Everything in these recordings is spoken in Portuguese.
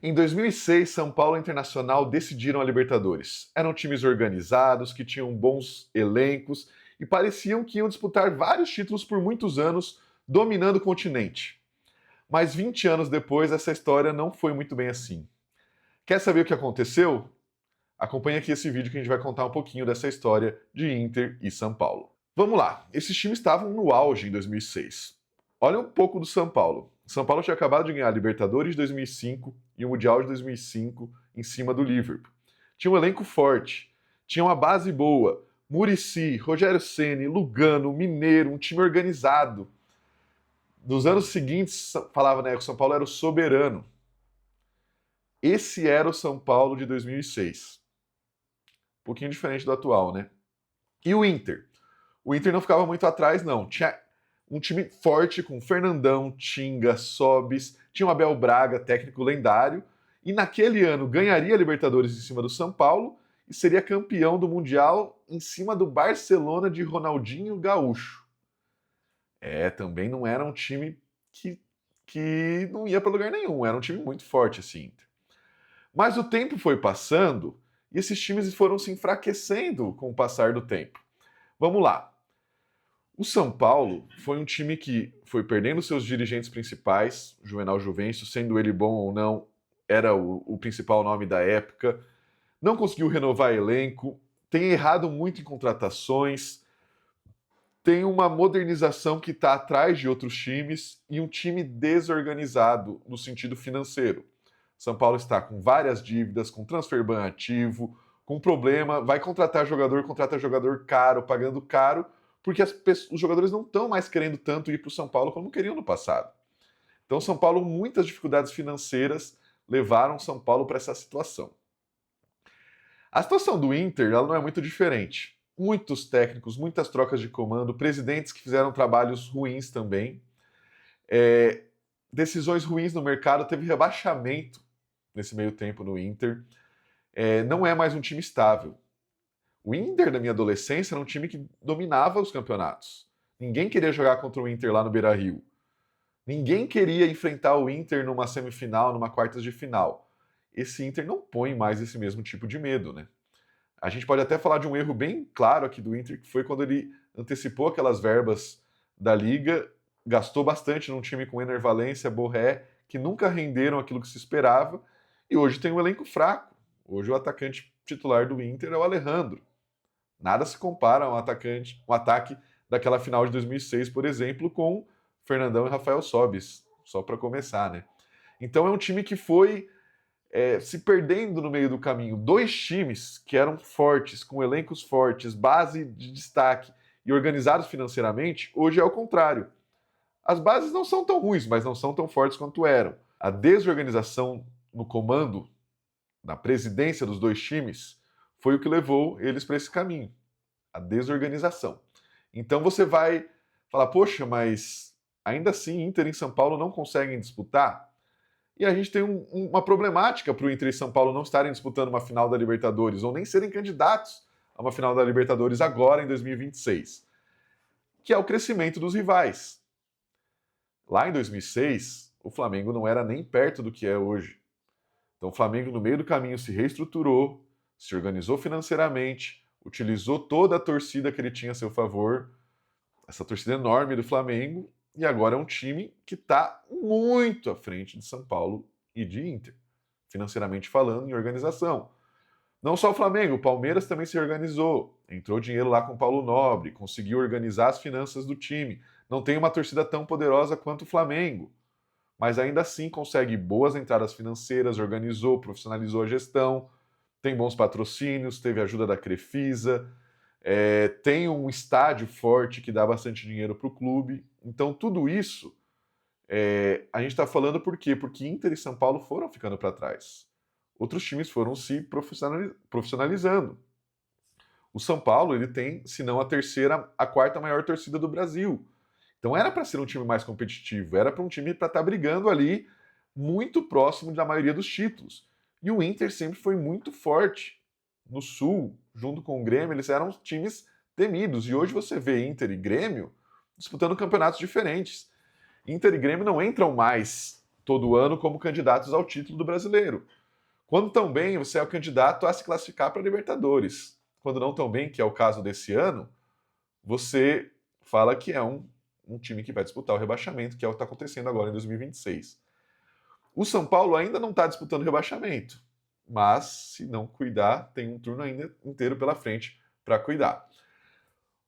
Em 2006, São Paulo e Internacional decidiram a Libertadores. Eram times organizados, que tinham bons elencos e pareciam que iam disputar vários títulos por muitos anos, dominando o continente. Mas 20 anos depois, essa história não foi muito bem assim. Quer saber o que aconteceu? Acompanhe aqui esse vídeo que a gente vai contar um pouquinho dessa história de Inter e São Paulo. Vamos lá, esses times estavam no auge em 2006. Olha um pouco do São Paulo. São Paulo tinha acabado de ganhar a Libertadores de 2005 e o Mundial de 2005 em cima do Liverpool. Tinha um elenco forte, tinha uma base boa, Muricy, Rogério Ceni, Lugano, Mineiro, um time organizado. Nos anos seguintes, falava, né, que o São Paulo era o soberano. Esse era o São Paulo de 2006. Um pouquinho diferente do atual, né? E o Inter? O Inter não ficava muito atrás, não. Tinha um time forte com Fernandão, Tinga, Sobis, tinha o Abel Braga, técnico lendário, e naquele ano ganharia a Libertadores em cima do São Paulo e seria campeão do Mundial em cima do Barcelona de Ronaldinho Gaúcho. Também não era um time que não ia para lugar nenhum, era um time muito forte esse Inter. Mas o tempo foi passando e esses times foram se enfraquecendo com o passar do tempo. Vamos lá. O São Paulo foi um time que foi perdendo seus dirigentes principais, Juvenal Juvencio, sendo ele bom ou não, era o principal nome da época, não conseguiu renovar elenco, tem errado muito em contratações, tem uma modernização que está atrás de outros times e um time desorganizado no sentido financeiro. São Paulo está com várias dívidas, com transfer ban ativo, com problema, vai contratar jogador, contrata jogador caro, pagando caro, porque os jogadores não estão mais querendo tanto ir para o São Paulo como queriam no passado. Então, São Paulo, muitas dificuldades financeiras levaram São Paulo para essa situação. A situação do Inter ela não é muito diferente. Muitos técnicos, muitas trocas de comando, presidentes que fizeram trabalhos ruins também, decisões ruins no mercado, teve rebaixamento nesse meio tempo no Inter. Não é mais um time estável. O Inter, da minha adolescência, era um time que dominava os campeonatos. Ninguém queria jogar contra o Inter lá no Beira-Rio. Ninguém queria enfrentar o Inter numa semifinal, numa quartas de final. Esse Inter não põe mais esse mesmo tipo de medo, né? A gente pode até falar de um erro bem claro aqui do Inter, que foi quando ele antecipou aquelas verbas da Liga, gastou bastante num time com Ener Valencia, Borré, que nunca renderam aquilo que se esperava, e hoje tem um elenco fraco. Hoje o atacante titular do Inter é o Alejandro. Nada se compara a um ataque daquela final de 2006, por exemplo, com Fernandão e Rafael Sobis, só para começar, né? Então é um time que foi se perdendo no meio do caminho. Dois times que eram fortes, com elencos fortes, base de destaque e organizados financeiramente, hoje é o contrário. As bases não são tão ruins, mas não são tão fortes quanto eram. A desorganização no comando, na presidência dos dois times, foi o que levou eles para esse caminho, a desorganização. Então você vai falar, poxa, mas ainda assim Inter e São Paulo não conseguem disputar? E a gente tem uma problemática para o Inter e São Paulo não estarem disputando uma final da Libertadores, ou nem serem candidatos a uma final da Libertadores agora em 2026, que é o crescimento dos rivais. Lá em 2006, o Flamengo não era nem perto do que é hoje. Então o Flamengo, no meio do caminho, se reestruturou, se organizou financeiramente, utilizou toda a torcida que ele tinha a seu favor, essa torcida enorme do Flamengo, e agora é um time que está muito à frente de São Paulo e de Inter, financeiramente falando, em organização. Não só o Flamengo, o Palmeiras também se organizou, entrou dinheiro lá com o Paulo Nobre, conseguiu organizar as finanças do time. Não tem uma torcida tão poderosa quanto o Flamengo, mas ainda assim consegue boas entradas financeiras, organizou, profissionalizou a gestão, tem bons patrocínios, teve ajuda da Crefisa, tem um estádio forte que dá bastante dinheiro para o clube. Então tudo isso a gente está falando por quê? Porque Inter e São Paulo foram ficando para trás. Outros times foram se profissionalizando. O São Paulo ele tem, se não a terceira, a quarta maior torcida do Brasil. Então era para ser um time mais competitivo, era para um time para estar brigando ali muito próximo da maioria dos títulos. E o Inter sempre foi muito forte no Sul, junto com o Grêmio, eles eram times temidos. E hoje você vê Inter e Grêmio disputando campeonatos diferentes. Inter e Grêmio não entram mais todo ano como candidatos ao título do Brasileiro. Quando estão bem, você é o candidato a se classificar para a Libertadores. Quando não estão bem, que é o caso desse ano, você fala que é um time que vai disputar o rebaixamento, que é o que está acontecendo agora em 2026. O São Paulo ainda não está disputando o rebaixamento, mas se não cuidar, tem um turno ainda inteiro pela frente para cuidar.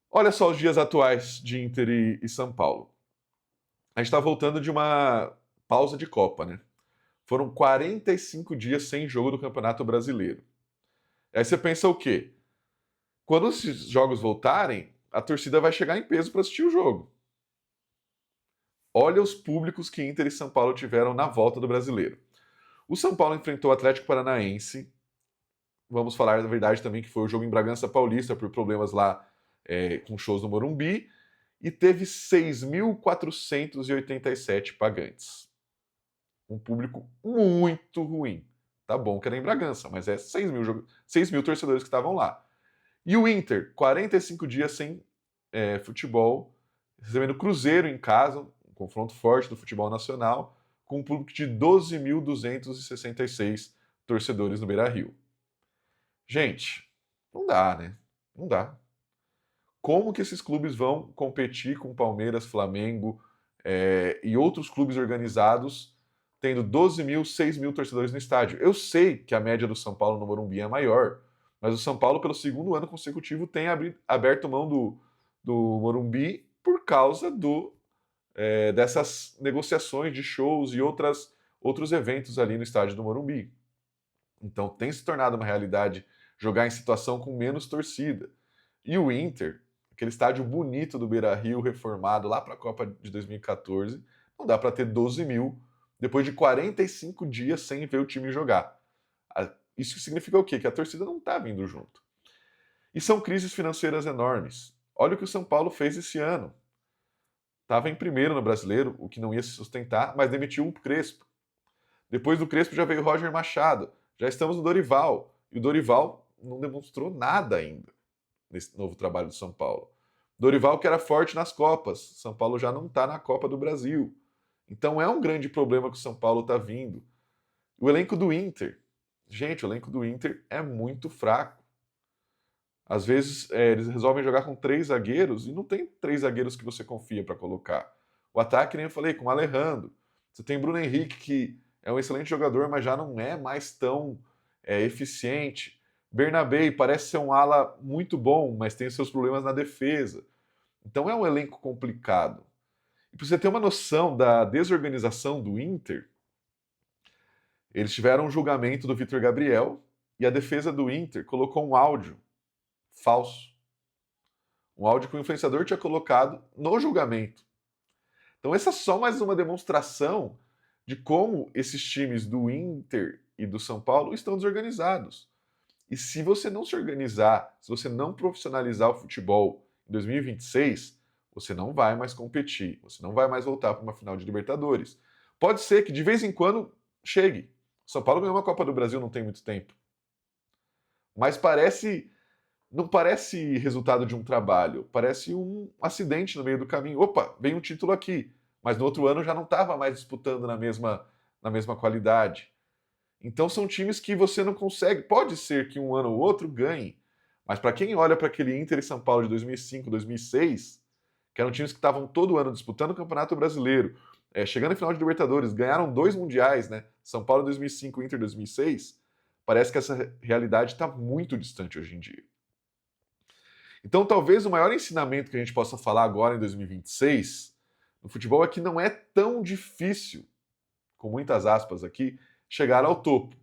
Olha só os dias atuais de Inter e São Paulo. A gente está voltando de uma pausa de Copa, né? Foram 45 dias sem jogo do Campeonato Brasileiro. Aí você pensa o quê? Quando esses jogos voltarem, a torcida vai chegar em peso para assistir o jogo. Olha os públicos que Inter e São Paulo tiveram na volta do Brasileiro. O São Paulo enfrentou o Atlético Paranaense. Vamos falar a verdade também que foi o jogo em Bragança Paulista por problemas lá com shows no Morumbi. E teve 6.487 pagantes. Um público muito ruim. Tá bom que era em Bragança, mas é 6 mil torcedores que estavam lá. E o Inter, 45 dias sem futebol, recebendo o Cruzeiro em casa, um confronto forte do futebol nacional, com um público de 12.266 torcedores no Beira-Rio. Gente, não dá, né? Não dá. Como que esses clubes vão competir com Palmeiras, Flamengo e outros clubes organizados, tendo 12 mil, 6 mil torcedores no estádio? Eu sei que a média do São Paulo no Morumbi é maior, mas o São Paulo, pelo segundo ano consecutivo, tem aberto mão do Morumbi por causa dessas negociações de shows e outros eventos ali no estádio do Morumbi. Então tem se tornado uma realidade jogar em situação com menos torcida. E o Inter, aquele estádio bonito do Beira-Rio, reformado lá para a Copa de 2014, não dá para ter 12 mil depois de 45 dias sem ver o time jogar. Isso significa o quê? Que a torcida não está vindo junto. E são crises financeiras enormes. Olha o que o São Paulo fez esse ano. Estava em primeiro no Brasileiro, o que não ia se sustentar, mas demitiu o Crespo. Depois do Crespo já veio o Roger Machado. Já estamos no Dorival. E o Dorival não demonstrou nada ainda nesse novo trabalho do São Paulo. Dorival que era forte nas Copas. São Paulo já não está na Copa do Brasil. Então é um grande problema que o São Paulo está vindo. O elenco do Inter. Gente, o elenco do Inter é muito fraco. Às vezes eles resolvem jogar com 3 zagueiros e não tem 3 zagueiros que você confia para colocar. O ataque, nem eu falei, com o Alejandro. Você tem Bruno Henrique, que é um excelente jogador, mas já não é mais tão eficiente. Bernabé parece ser um ala muito bom, mas tem seus problemas na defesa. Então é um elenco complicado. E para você ter uma noção da desorganização do Inter, eles tiveram um julgamento do Vitor Gabriel e a defesa do Inter colocou um áudio falso. Um áudio que o influenciador tinha colocado no julgamento. Então essa é só mais uma demonstração de como esses times do Inter e do São Paulo estão desorganizados. E se você não se organizar, se você não profissionalizar o futebol em 2026, você não vai mais competir, você não vai mais voltar para uma final de Libertadores. Pode ser que de vez em quando chegue. São Paulo ganhou uma Copa do Brasil não tem muito tempo. Mas não parece resultado de um trabalho, parece um acidente no meio do caminho. Opa, vem um título aqui, mas no outro ano já não estava mais disputando na mesma qualidade. Então são times que você não consegue. Pode ser que um ano ou outro ganhe, mas para quem olha para aquele Inter e São Paulo de 2005, 2006, que eram times que estavam todo ano disputando o Campeonato Brasileiro, chegando em final de Libertadores, ganharam 2 mundiais, né? São Paulo 2005, Inter 2006. Parece que essa realidade está muito distante hoje em dia. Então, talvez o maior ensinamento que a gente possa falar agora em 2026 no futebol é que não é tão difícil, com muitas aspas aqui, chegar ao topo.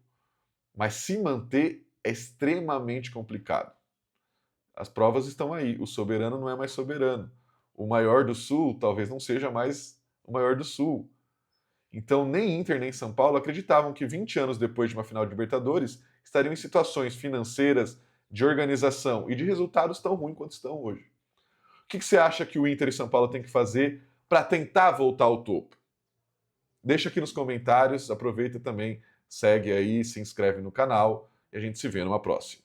Mas se manter é extremamente complicado. As provas estão aí. O soberano não é mais soberano. O maior do Sul talvez não seja mais o maior do Sul. Então, nem Inter nem São Paulo acreditavam que 20 anos depois de uma final de Libertadores estariam em situações financeiras, de organização e de resultados tão ruins quanto estão hoje. O que você acha que o Inter e São Paulo têm que fazer para tentar voltar ao topo? Deixa aqui nos comentários, aproveita também, segue aí, se inscreve no canal e a gente se vê numa próxima.